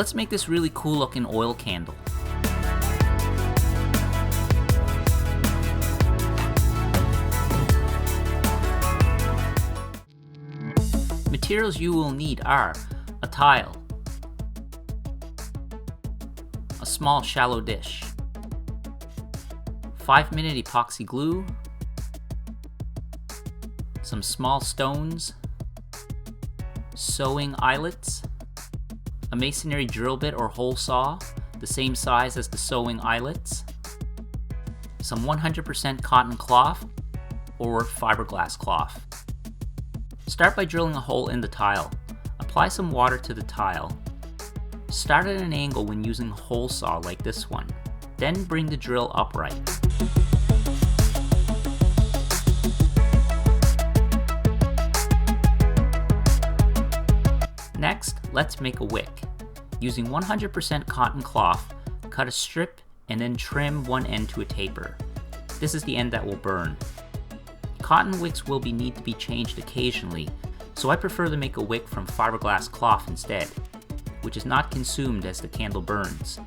Let's make this really cool looking oil candle. Materials you will need are a tile, a small shallow dish, 5-minute epoxy glue, some small stones, sewing eyelets, a masonry drill bit or hole saw, the same size as the sewing eyelets, some 100% cotton cloth or fiberglass cloth. Start by drilling a hole in the tile. Apply some water to the tile. Start at an angle when using a hole saw like this one. Then bring the drill upright. Next, let's make a wick. Using 100% cotton cloth, cut a strip and then trim one end to a taper. This is the end that will burn. Cotton wicks will need to be changed occasionally, so I prefer to make a wick from fiberglass cloth instead, which is not consumed as the candle burns.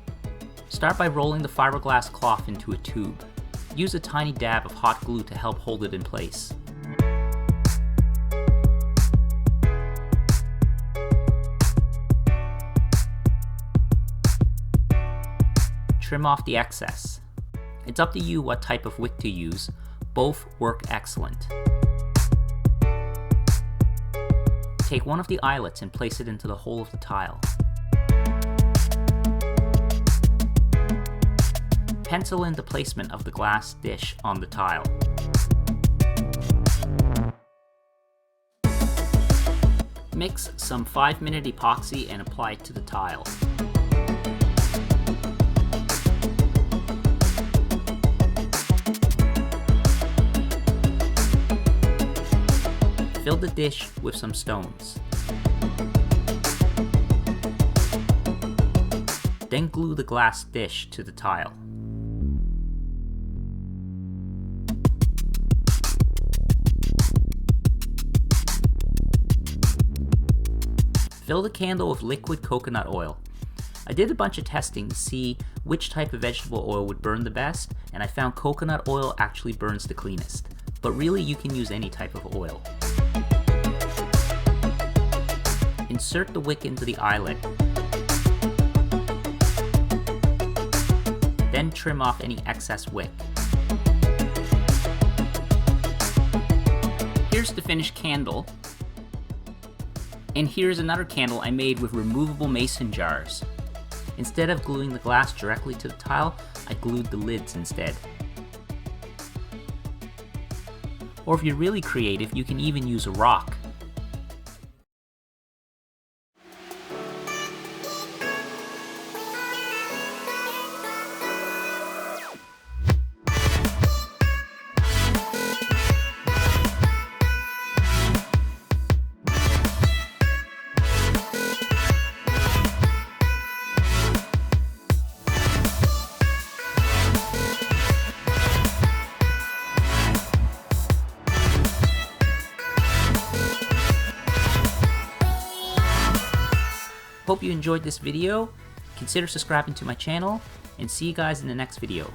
Start by rolling the fiberglass cloth into a tube. Use a tiny dab of hot glue to help hold it in place. Trim off the excess. It's up to you what type of wick to use. Both work excellent. Take one of the eyelets and place it into the hole of the tile. Pencil in the placement of the glass dish on the tile. Mix some 5-minute epoxy and apply it to the tile. Fill the dish with some stones. Then glue the glass dish to the tile. Fill the candle with liquid coconut oil. I did a bunch of testing to see which type of vegetable oil would burn the best, and I found coconut oil actually burns the cleanest. But really, you can use any type of oil. Insert the wick into the eyelet. Then trim off any excess wick. Here's the finished candle. And here's another candle I made with removable mason jars. Instead of gluing the glass directly to the tile, I glued the lids instead. Or if you're really creative, you can even use a rock. Hope you enjoyed this video. Consider subscribing to my channel, and see you guys in the next video.